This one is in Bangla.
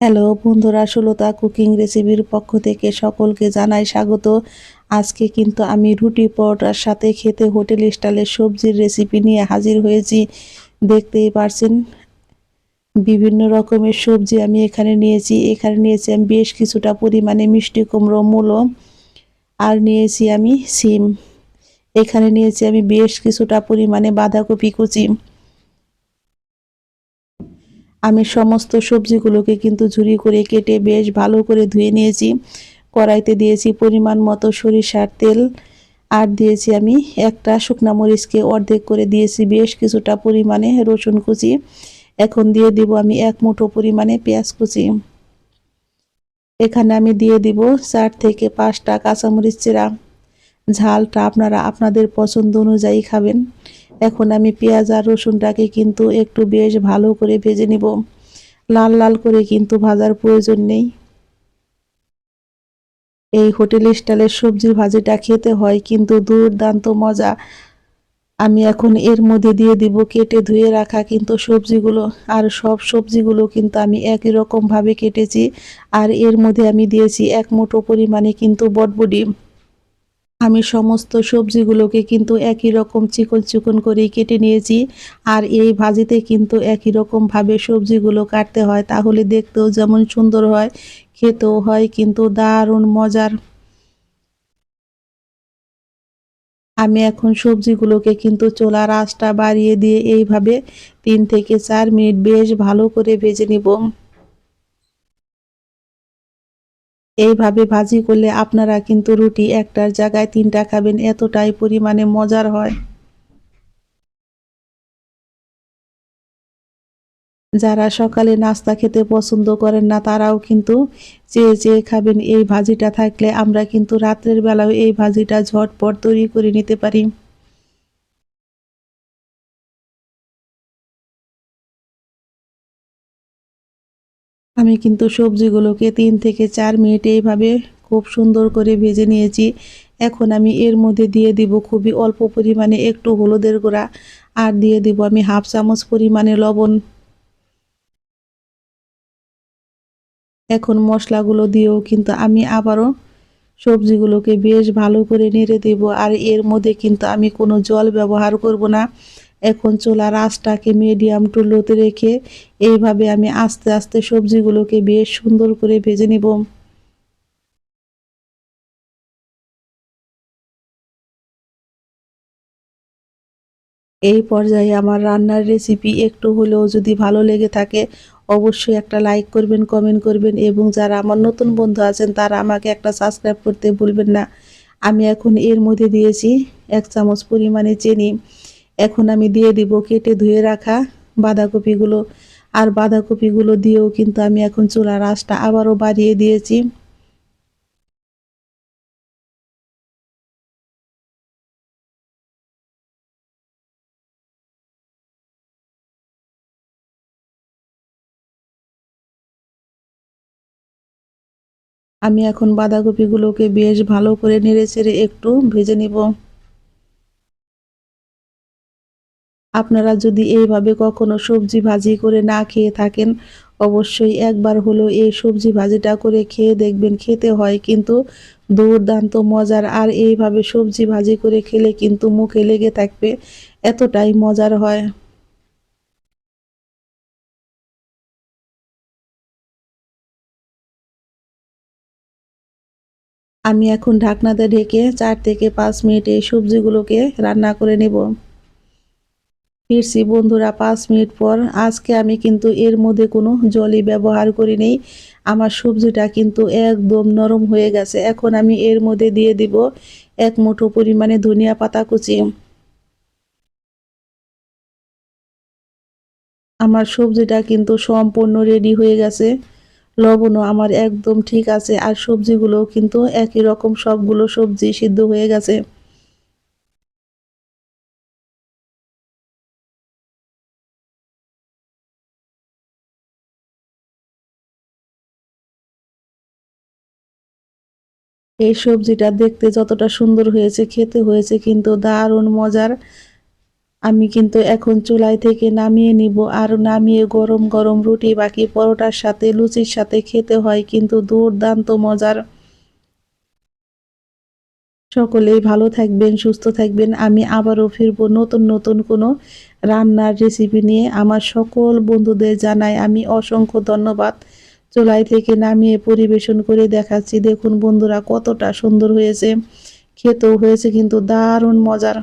হ্যালো বন্ধুরা, সুলতা কুকিং রেসিপির পক্ষ থেকে সকলকে জানাই স্বাগত। আজকে কিন্তু আমি রুটি পরোটার সাথে খেতে হোটেল স্টাইলের সবজির রেসিপি নিয়ে হাজির হয়েছি। দেখতেই পারছেন বিভিন্ন রকমের সবজি আমি এখানে নিয়েছি আমি বেশ কিছুটা পরিমাণে মিষ্টি কুমড়ো, মূলো, আর নিয়েছি আমি সিম। এখানে নিয়েছি আমি বেশ কিছুটা পরিমাণে বাঁধাকপি কুচি। আমি সমস্ত সবজিগুলোকে কিন্তু ঝুরি করে কেটে বেশ ভালো করে ধুয়ে নিয়েছি। কড়াইতে দিয়েছি পরিমাণ মতো সরিষার তেল, আর দিয়েছি আমি একটা শুকনা মরিচকে অর্ধেক করে দিয়েছি বেশ কিছুটা পরিমাণে রসুন কুচি। এখন দিয়ে দিব আমি এক মুঠো পরিমাণে পেঁয়াজ কুচি। এখানে আমি দিয়ে দিব 4 থেকে 5টা কাঁচামরিচ চেরা। ঝালটা আপনারা আপনাদের পছন্দ অনুযায়ী খাবেন। এখন আমি পেঁয়াজ আর রসুনটাকে কিন্তু একটু বেশ ভালো করে ভেজে নিব। লাল লাল করে কিন্তু ভাজার প্রয়োজন নেই। এই হোটেল স্টাইলের সবজির ভাজিটা খেতে হয় কিন্তু দুর্দান্ত মজা। আমি এখন এর মধ্যে দিয়ে দিব কেটে ধুয়ে রাখা কিন্তু সবজিগুলো। আর সব সবজিগুলো কিন্তু আমি একই রকম ভাবে কেটেছি। আর এর মধ্যে আমি দিয়েছি এক মুঠো পরিমাণে কিন্তু বটবডি। আমি সমস্ত সবজিগুলোকে কিন্তু একই রকম চিকন চিকন করে কেটে নিয়েছি। আর এই ভাজিতে কিন্তু একই রকম ভাবে সবজিগুলো কাটতে হয়, তাহলে দেখতেও যেমন সুন্দর হয়, খেতেও হয় কিন্তু দারুণ মজার। আমি এখন সবজিগুলোকে কিন্তু চুলার আঁচটা বাড়িয়ে দিয়ে এইভাবে 3 থেকে 4 মিনিট বেশ ভালো করে ভেজে নিব। এইভাবে ভাজি করলে আপনারা কিন্তু রুটি একটার জায়গায় 3টা খাবেন, এতটাই পরিমাণে মজার হয়। যারা সকালে নাস্তা খেতে পছন্দ করেন না তারাও কিন্তু চেয়ে চেয়ে খাবেন এই ভাজিটা থাকলে। আমরা কিন্তু রাত্রের বেলাও এই ভাজিটা ঝটপট তৈরি করে নিতে পারি। আমি কিন্তু সবজিগুলোকে 3 থেকে 4 মিনিট এইভাবে খুব সুন্দর করে ভেজে নিয়েছি। এখন আমি এর মধ্যে দিয়ে দিব খুবই অল্প পরিমাণে একটু হলুদের গুঁড়া, আর দিয়ে দিব আমি হাফ চামচ পরিমাণে লবণ। এখন মশলাগুলো দিয়েও কিন্তু আমি আবারও সবজিগুলোকে বেশ ভালো করে নেড়ে দেব। আর এর মধ্যে কিন্তু আমি কোনো জল ব্যবহার করব না। এখন চুলার আঁচটাকে মিডিয়াম টু লোতে রেখে এইভাবে আমি আস্তে আস্তে সবজিগুলোকে বেশ সুন্দর করে ভেজে নিব। এই পর্যায়ে আমার রান্নার রেসিপি একটু হলেও যদি ভালো লেগে থাকে, অবশ্যই একটা লাইক করবেন, কমেন্ট করবেন, এবং যারা আমার নতুন বন্ধু আছেন তারা আমাকে একটা সাবস্ক্রাইব করতে ভুলবেন না। আমি এখন এর মধ্যে দিয়েছি 1 চামচ পরিমাণে চিনি। এখন আমি দিয়ে দিব কেটে ধুয়ে রাখা বাঁধাকপিগুলো। আর বাঁধাকপিগুলো দিয়েও কিন্তু আমি এখন চুলার আঁচটা আবারও বাড়িয়ে দিয়েছি। আমি এখন বাঁধাকপিগুলোকে বেশ ভালো করে নেড়েচেড়ে একটু ভেজে নিব। আপনারা যদি এইভাবে কখনো সবজি ভাজি করে না খেয়ে থাকেন, অবশ্যই একবার হলেও এই সবজি ভাজিটা করে খেয়ে দেখবেন। খেতে হয় কিন্তু দুর্দান্ত মজার। আর এইভাবে সবজি ভাজি করে খেলে কিন্তু মুখে লেগে থাকবে, এতটাই মজার হয়। আমি এখন ঢাকনাতে ঢেকে 4 থেকে 5 মিনিট এই সবজিগুলোকে রান্না করে নেব। ফিরছি বন্ধুরা 5 মিনিট পর। আজকে আমি কিন্তু এর মধ্যে কোনো জলই ব্যবহার করিনি। আমার সবজিটা কিন্তু একদম নরম হয়ে গেছে। এখন আমি এর মধ্যে দিয়ে দিব 1 মুঠো পরিমাণে ধনিয়া পাতা কুচি। আমার সবজিটা কিন্তু সম্পূর্ণ রেডি হয়ে গেছে। লবণও আমার একদম ঠিক আছে, আর সবজিগুলোও কিন্তু একই রকম, সবগুলো সবজি সিদ্ধ হয়ে গেছে। এই সবজিটা দেখতে যতটা সুন্দর হয়েছে, খেতে হয়েছে কিন্তু দারুণ মজার। আমি কিন্তু এখন চুলাই থেকে নামিয়ে নিব, আর নামিয়ে গরম গরম রুটি বাকি পরোটার সাথে লুচির সাথে খেতে হয় কিন্তু দুর্দান্ত মজার। সকলেই ভালো থাকবেন, সুস্থ থাকবেন। আমি আবারও ফিরবো নতুন নতুন কোনো রান্নার রেসিপি নিয়ে। আমার সকল বন্ধুদের জানাই আমি অসংখ্য ধন্যবাদ। চুলাই থেকে নামিয়ে পরিবেশন করে দেখাচ্ছি। দেখুন বন্ধুরা কতটা সুন্দর হয়েছে, খেতেও হয়েছে কিন্তু দারুণ মজার।